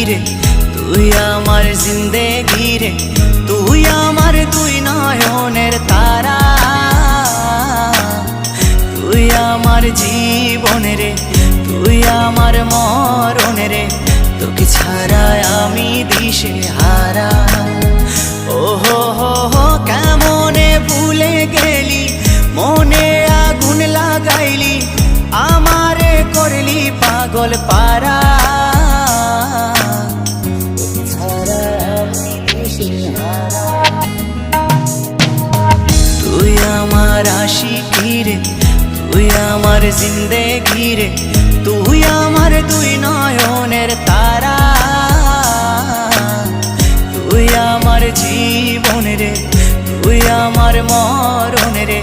রে, তুই আমার জিন্দেগি রে, তুই আমার দুই নয়নের তারা, তুই আমার জীবন রে, তুই আমার মরণ রে, তোকে ছাড়া আমি দিশে হারা। ও হো হো হো কেমনে ভুলে গেলি, মনে আগুন লাগাইলি, আমারে করলি পাগল পারা, তুই আমার আশিকি রে, তুই আমার জিন্দেগি রে, তুই আমার দুই নয়নের তারা, তুই আমার জীবন রে, তুই আমার মরণ রে,